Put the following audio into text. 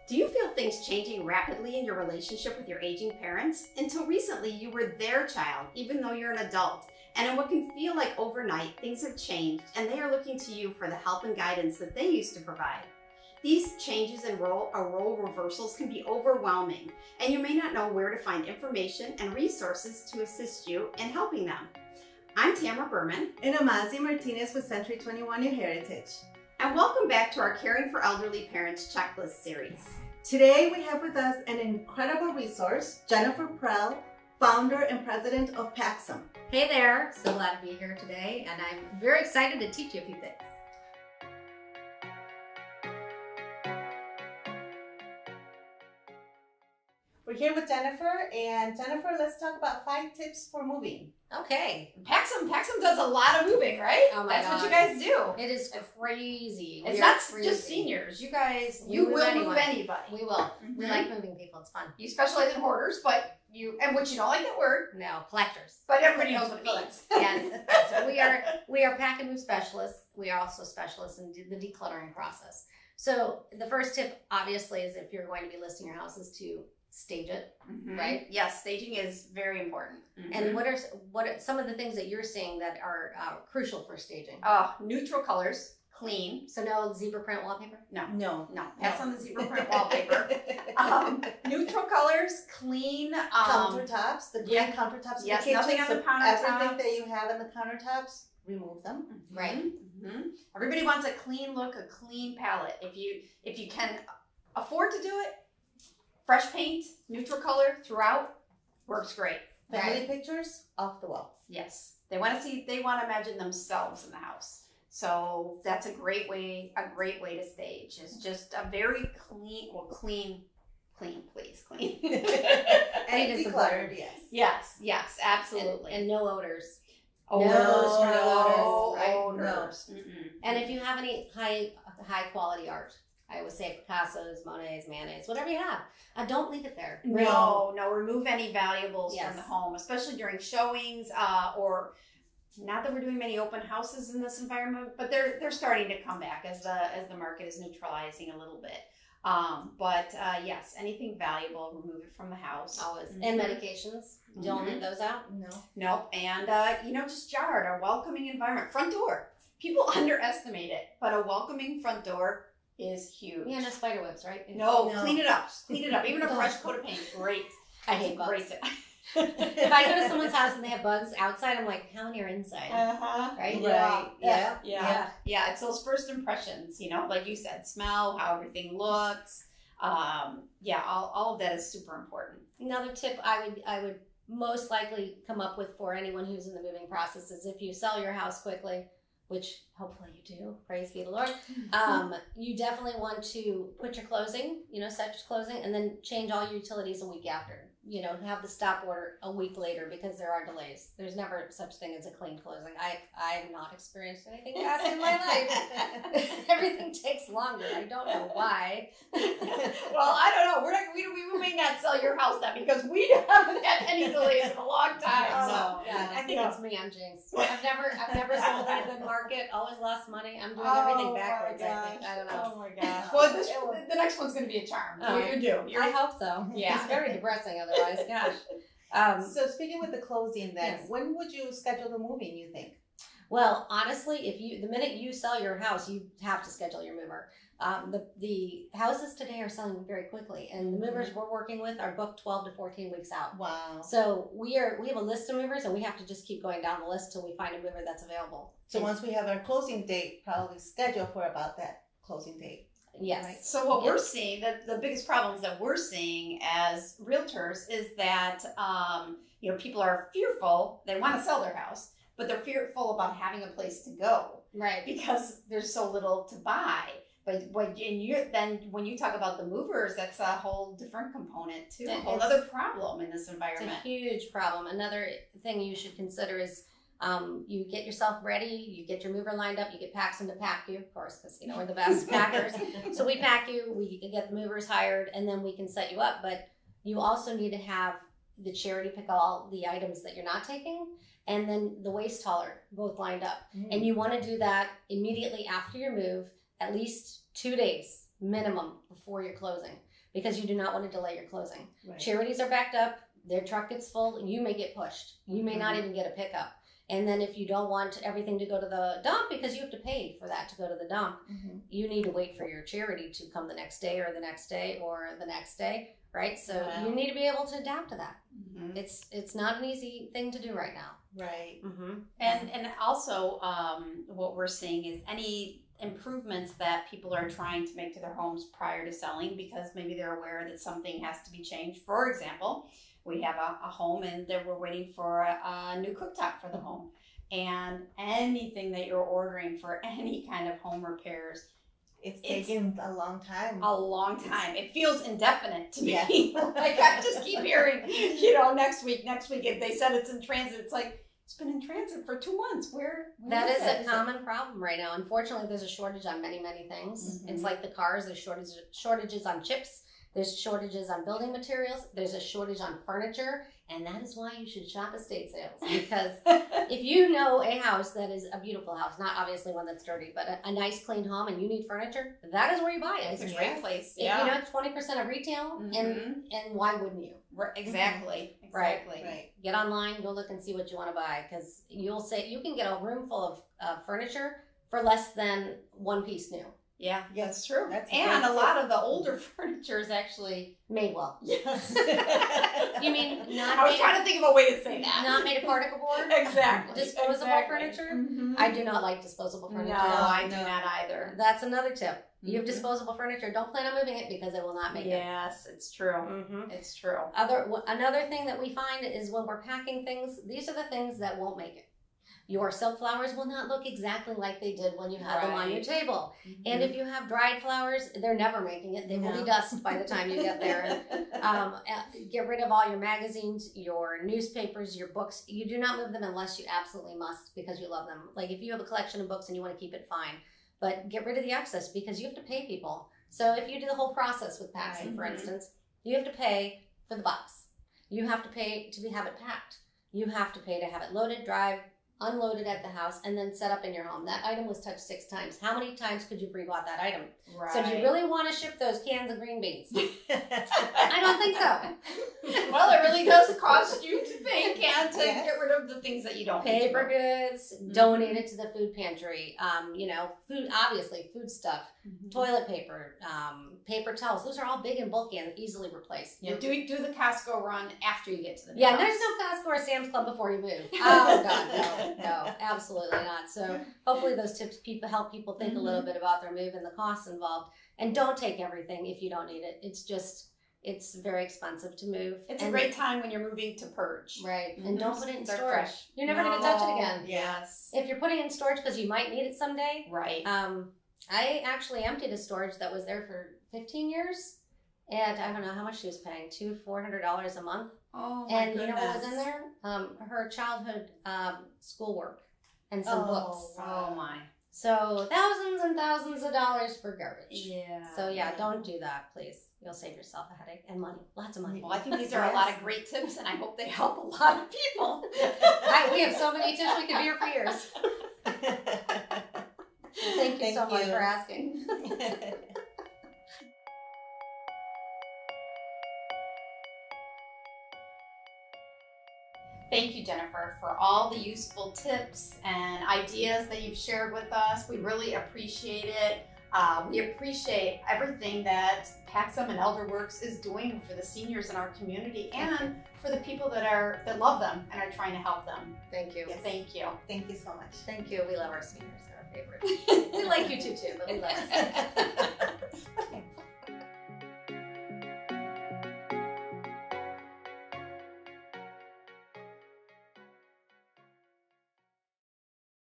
Do you feel things changing rapidly in your relationship with your aging parents? Until recently, you were their child, even though you're an adult. And in what can feel like overnight, things have changed, and they are looking to you for the help and guidance that they used to provide. These changes in role reversals can be overwhelming, and you may not know where to find information and resources to assist you in helping them. I'm Tamara Berman. And Amazi Martinez with Century 21 New Heritage. And welcome back to our Caring for Elderly Parents Checklist series. Today we have with us an incredible resource, Jennifer Prell, founder and president of PAXM. Hey there, so glad to be here today, and I'm very excited to teach you a few things. We're here with Jennifer, and Jennifer, let's talk about 5 tips for moving. Okay. PAXM does a lot of moving, right? Oh my That's God. what you guys do. It is crazy. It's We not are crazy. just seniors. You guys, We you move will anyone. move anybody. We will. We Mhm. like moving people. It's fun. You specialize in hoarders, but and which you don't like that word, No, collectors. but everybody knows what it means. Yes. So we are pack and move specialists. We are also specialists in the decluttering process. So the first tip, obviously, is if you're going to be listing your house, is to stage it, right? Yes, staging is very important. And what are some of the things that you're seeing that are crucial for staging? Neutral colors, clean. So no zebra print wallpaper? No. Pass on the zebra print wallpaper. Neutral colors, clean. Countertops, the green yeah. countertops in Yes, the kitchen. nothing on the so countertops. everything that you have in the countertops, remove them. Right. Everybody wants a clean look, a clean palette. If you can afford to do it, fresh paint, neutral color throughout works great. Family pictures, off the wall. Yes, they want to imagine themselves in the house. So that's a great way to stage. It's just a very clean, please, clean. And decluttered, yes. Yes, absolutely. And no odors. Odors, no odors, right? Odors. And if you have any high quality art, I would say Picasso's, Monet's, Manet's, whatever you have, don't leave it there. No, remove any valuables Yes. from the home, especially during showings, or not that we're doing many open houses in this environment, but they're starting to come back as the market is neutralizing a little bit. But yes, anything valuable, remove it from the house. Always. And medications, don't leave those out. Nope. And just yard, a welcoming environment, front door. People underestimate it, but a welcoming front door is huge. Yeah, no spider webs, right? No, clean it up. Just clean it up. Even a fresh coat of paint, great. I hate bugs. Great. If I go to someone's house and they have bugs outside, I'm like, how many are inside? Right? Right. Yeah. It's those first impressions, like you said, smell, how everything looks. All of that is super important. Another tip I would most likely come up with for anyone who's in the moving process is if you sell your house quickly, which hopefully you do, praise be the Lord, you definitely want to put your closing, set your closing, and then change all your utilities a week after. Have the stop order a week later because there are delays. There's never such thing as a clean closing. I've not experienced anything fast in my life. Everything takes longer. I don't know why. Well, I don't know. We may not sell your house then because we haven't had any delays in a long time. So I think it's me. I'm jinxed. I've never sold in a good market. Always lost money. I'm doing everything backwards. I think. I don't know. Oh my gosh. Well, the next one's going to be a charm. You do. I hope so. Yeah. It's very depressing otherwise. Gosh. So speaking with the closing then, when would you schedule the moving, you think? Well, honestly, the minute you sell your house, you have to schedule your mover. The houses today are selling very quickly, and the movers we're working with are booked 12 to 14 weeks out. Wow. So we have a list of movers, and we have to just keep going down the list till we find a mover that's available. So once we have our closing date, probably schedule for about that closing date. Yes. Right. So what we're seeing, the biggest problems that we're seeing as realtors is that, people are fearful. They want to sell their house, but they're fearful about having a place to go. Right. Because there's so little to buy. But when you talk about the movers, that's a whole different component too. A whole other problem in this environment. It's a huge problem. Another thing you should consider is you get yourself ready, you get your mover lined up, you get PAXM to pack you, of course, because we're the best packers. So we pack you, we get the movers hired, and then we can set you up. But you also need to have the charity pick all the items that you're not taking, and then the waste hauler both lined up. And you want to do that immediately after your move, at least 2 days minimum before your closing. because you do not want to delay your closing. Right. Charities are backed up, their truck gets full, you may get pushed. You may not even get a pickup. And then if you don't want everything to go to the dump, because you have to pay for that to go to the dump, you need to wait for your charity to come the next day or the next day or the next day, right? So you need to be able to adapt to that. It's not an easy thing to do right now. Right. And also what we're seeing is any improvements that people are trying to make to their homes prior to selling, because maybe they're aware that something has to be changed. For example, we have a home and then we're waiting for a new cooktop for the home. And anything that you're ordering for any kind of home repairs, it's taking a long time. A long time. It feels indefinite to me. Yeah. Like I just keep hearing, next week. If they said it's in transit, it's like, it's been in transit for 2 months. Where that is a common problem right now. Unfortunately, there's a shortage on many, many things. It's like the cars, there's shortages on chips. There's shortages on building materials. There's a shortage on furniture. And that is why you should shop estate sales. Because if you know a house that is a beautiful house, not obviously one that's dirty, but a nice clean home, and you need furniture, that is where you buy it. It's a great place. Yeah. 20% of retail, and why wouldn't you? Exactly. Right. Get online, go look and see what you want to buy, because you can get a room full of furniture for less than one piece new. Yeah, that's true. And a lot of the older furniture is actually made well. Yes. You mean not? I was trying to think of a way to say that. Not made of particle board. Exactly. Disposable furniture. I do not like disposable furniture. No, I do not either. That's another tip. You have disposable furniture. Don't plan on moving it because it will not make it. Yes, it's true. It's true. Another thing that we find is when we're packing things, these are the things that won't make it. Your silk flowers will not look exactly like they did when you had them on your table. And if you have dried flowers, they're never making it. They will be dust by the time you get there. Get rid of all your magazines, your newspapers, your books. You do not move them unless you absolutely must, because you love them. Like if you have a collection of books and you want to keep it, fine. But get rid of the excess, because you have to pay people. So if you do the whole process with Paxton, for instance, you have to pay for the box. You have to pay to have it packed. You have to pay to have it loaded, drive, unloaded at the house, and then set up in your home. That item was touched 6 times. How many times could you pre-bought that item? Right. So do you really want to ship those cans of green beans? I don't think so. Well, it really does cost you to think and to get rid of the things that you don't need. Paper goods, donate it to the food pantry. Food, obviously, food stuff, toilet paper, paper towels. Those are all big and bulky and easily replaced. Yeah, do the Costco run after you get to the house. Yeah, there's no Costco or Sam's Club before you move. Oh, God, no, absolutely not. So hopefully those tips help people think a little bit about their move and the costs involved. And don't take everything if you don't need it. It's very expensive to move. It's a great time when you're moving to purge. Right. And don't put it in storage. Fresh. You're never going to touch it again. Yes. If you're putting it in storage because you might need it someday. Right. I actually emptied a storage that was there for 15 years. And I don't know how much she was paying, $400 a month. Oh, my and goodness. You know what was in there? Her childhood schoolwork and some books. Wow. Oh, my. So thousands and thousands of dollars for garbage. Yeah. So don't do that, please. You'll save yourself a headache and money. Lots of money. Well, I think these are a lot of great tips, and I hope they help a lot of people. We have so many tips, we could be here for years. Thank you so much for asking. Thank you, Jennifer, for all the useful tips and ideas that you've shared with us. We really appreciate it. We appreciate everything that Paxum and ElderWorks is doing for the seniors in our community and for the people that love them and are trying to help them. Thank you. Yes. Thank you. Thank you so much. Thank you. We love our seniors. They're our favorite. We like you too, but we love you.